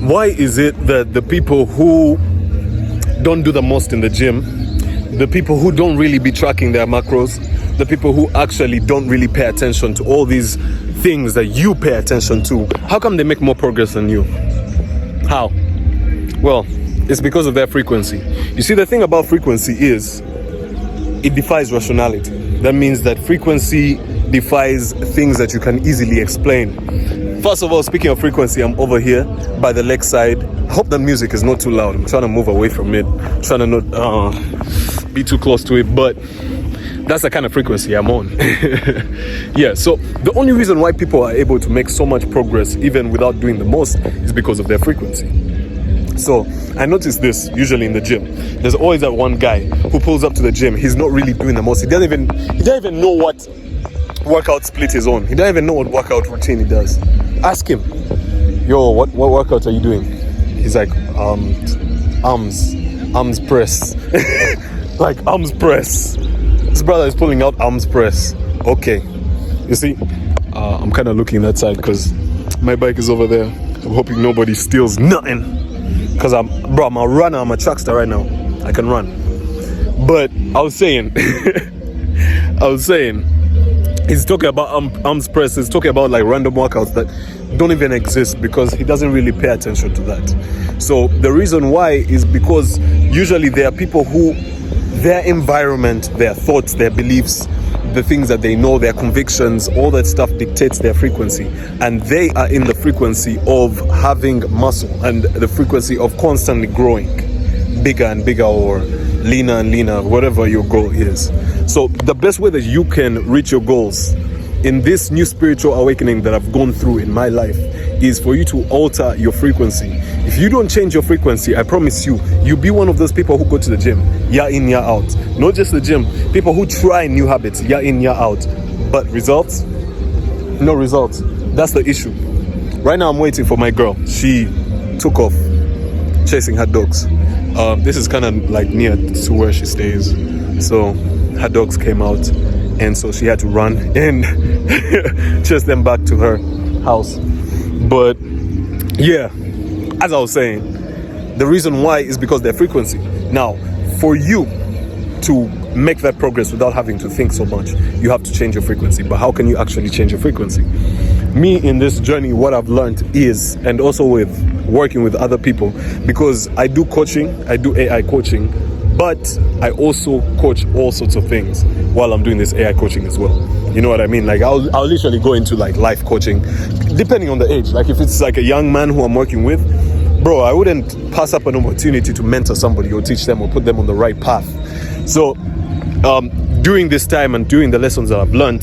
why is it that the people who don't do the most in the gym, the people who don't really be tracking their macros, the people who actually don't really pay attention to all these things that you pay attention to, how come they make more progress than you? How? Well, it's because of their frequency. You see, the thing about frequency is it defies rationality. That means that frequency defies things that you can easily explain. First of all, speaking of frequency, I'm over here by the leg side. I hope the music is not too loud. I'm trying to move away from it, trying to not be too close to it, but that's the kind of frequency I'm on. Yeah, so the only reason why people are able to make so much progress even without doing the most is because of their frequency. So I notice this usually in the gym. There's always that one guy who pulls up to the gym. He's not really doing the most. He doesn't even know what workout split he's on. He doesn't even know what workout routine he does. Ask him, yo, what workout are you doing? He's like, arms press. Like arms press. This brother is pulling out arms press. Okay, you see, I'm kind of looking that side because my bike is over there. I'm hoping nobody steals nothing. Because I'm a runner, I'm a trackster right now. I can run. But I was saying, he's talking about arms press. He's talking about like random workouts that don't even exist because he doesn't really pay attention to that. So the reason why is because usually there are people who, their environment, their thoughts, their beliefs, the things that they know, their convictions, all that stuff dictates their frequency. And they are in the frequency of having muscle and the frequency of constantly growing bigger and bigger or leaner and leaner, whatever your goal is. So the best way that you can reach your goals in this new spiritual awakening that I've gone through in my life is for you to alter your frequency. If you don't change your frequency, I promise you, you'll be one of those people who go to the gym, year in, year out. Not just the gym, people who try new habits, year in, year out. But results? No results. That's the issue. Right now I'm waiting for my girl. She took off chasing her dogs. This is kind of like near to where she stays. So her dogs came out and so she had to run and chase them back to her house. But yeah, as I was saying, the reason why is because their frequency. Now, for you to make that progress without having to think so much, you have to change your frequency. But how can you actually change your frequency? Me in this journey, what I've learned is, and also with working with other people, because I do coaching, I do AI coaching, but I also coach all sorts of things while I'm doing this AI coaching as well. You know what I mean? Like I'll literally go into like life coaching, depending on the age. Like if it's like a young man who I'm working with, bro, I wouldn't pass up an opportunity to mentor somebody or teach them or put them on the right path. So during this time and during the lessons that I've learned,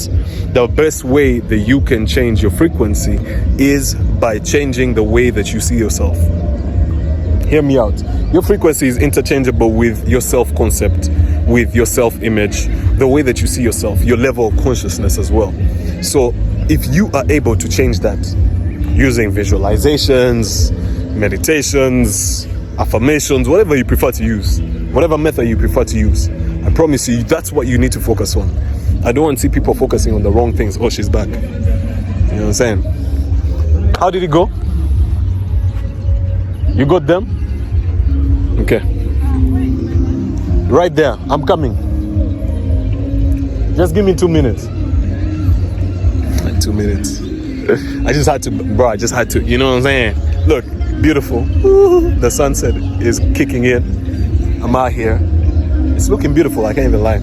the best way that you can change your frequency is by changing the way that you see yourself. Hear me out. Your frequency is interchangeable with your self-concept, with your self-image, the way that you see yourself, your level of consciousness as well. So if you are able to change that using visualizations, meditations, affirmations, whatever you prefer to use, whatever method you prefer to use, I promise you, that's what you need to focus on. I don't want to see people focusing on the wrong things. Oh, she's back. You know what I'm saying? How did it go? You got them? Okay. Right there. I'm coming. Just give me 2 minutes. 2 minutes. I just had to, bro. I just had to. You know what I'm saying? Look, beautiful. The sunset is kicking in. I'm out here. It's looking beautiful. I can't even lie.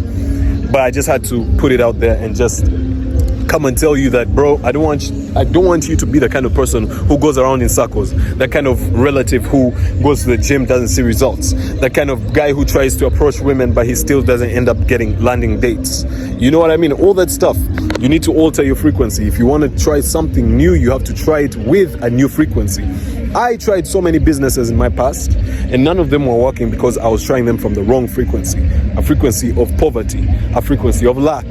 But I just had to put it out there and just come and tell you that, bro, I don't want you to be the kind of person who goes around in circles, that kind of relative who goes to the gym, doesn't see results, that kind of guy who tries to approach women but he still doesn't end up landing dates. You know what I mean? All that stuff. You need to alter your frequency. If you want to try something new, you have to try it with a new frequency. I tried so many businesses in my past and none of them were working because I was trying them from the wrong frequency. A frequency of poverty, a frequency of lack,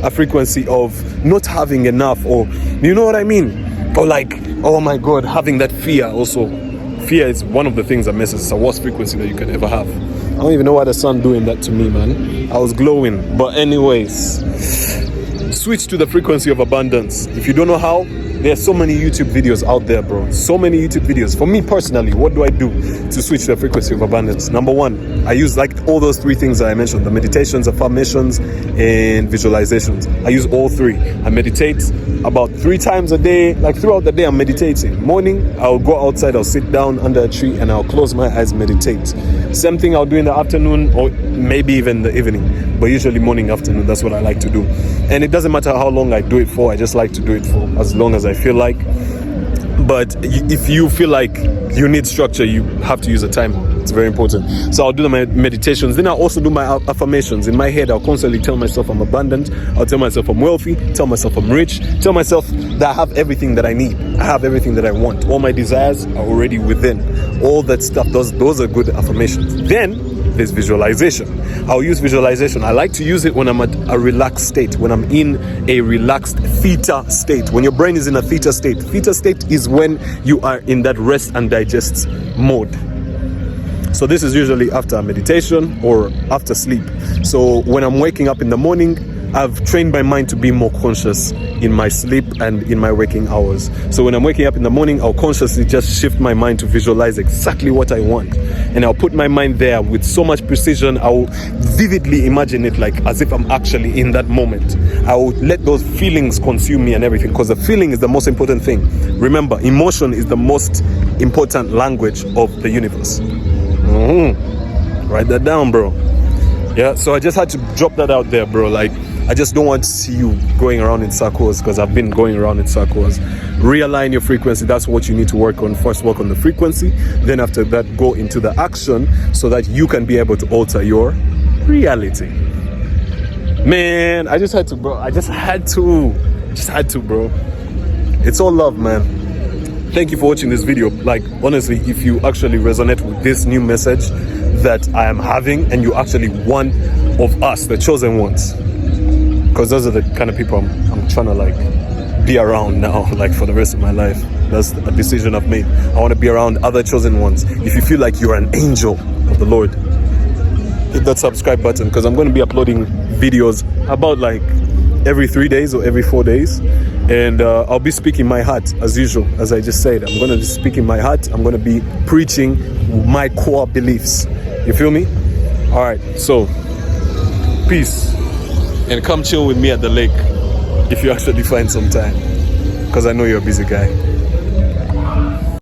a frequency of not having enough, or you know what I mean? Or like, oh my God, having that fear also. Fear is one of the things that messes. It's the worst frequency that you can ever have. I don't even know why the sun doing that to me, man. I was glowing. But anyways, switch to the frequency of abundance. If you don't know how, There's so many YouTube videos out there, bro. So many YouTube videos. For me personally, what do I do to switch the frequency of abundance? Number one, I use like all those three things that I mentioned: the meditations, affirmations, and visualizations. I use all three. I meditate about 3 times a day. Like throughout the day, I'm meditating. Morning, I'll go outside, I'll sit down under a tree, and I'll close my eyes, meditate. Same thing I'll do in the afternoon, or maybe even the evening, but usually morning, afternoon. That's what I like to do. And it doesn't matter how long I do it for. I just like to do it for as long as I feel like. But if you feel like you need structure, you have to use a timer. It's very important. So I'll do my meditations. Then I'll also do my affirmations. In my head, I'll constantly tell myself I'm abundant. I'll tell myself I'm wealthy. Tell myself I'm rich. Tell myself that I have everything that I need. I have everything that I want. All my desires are already within. All that stuff, those are good affirmations. Then there's visualization. I'll use visualization. I like to use it when I'm at a relaxed state, when I'm in a relaxed theta state. When your brain is in a theta state. Theta state is when you are in that rest and digest mode. So this is usually after meditation or after sleep. So when I'm waking up in the morning, I've trained my mind to be more conscious in my sleep and in my waking hours. So when I'm waking up in the morning, I'll consciously just shift my mind to visualize exactly what I want. And I'll put my mind there with so much precision. I'll vividly imagine it like as if I'm actually in that moment. I will let those feelings consume me and everything, because the feeling is the most important thing. Remember, emotion is the most important language of the universe. Write that down, bro. Yeah, so I just had to drop that out there, bro. Like, I just don't want to see you going around in circles, because I've been going around in circles. Realign your frequency. That's what you need to work on. First, work on the frequency. Then after that, go into the action so that you can be able to alter your reality. Man, I just had to, bro. I just had to, bro. It's all love, man. Thank you for watching this video. Like, honestly, if you actually resonate with this new message that I am having, and you're actually one of us, the chosen ones, because those are the kind of people I'm trying to like be around now, like for the rest of my life. That's a decision I've made. I want to be around other chosen ones. If you feel like you're an angel of the Lord, hit that subscribe button, because I'm going to be uploading videos about like every 3 days or every 4 days. And I'll be speaking my heart as usual. As I just said, I'm going to be speaking my heart. I'm going to be preaching my core beliefs. You feel me? All right, so peace, and come chill with me at the lake if you actually find some time, because I know you're a busy guy.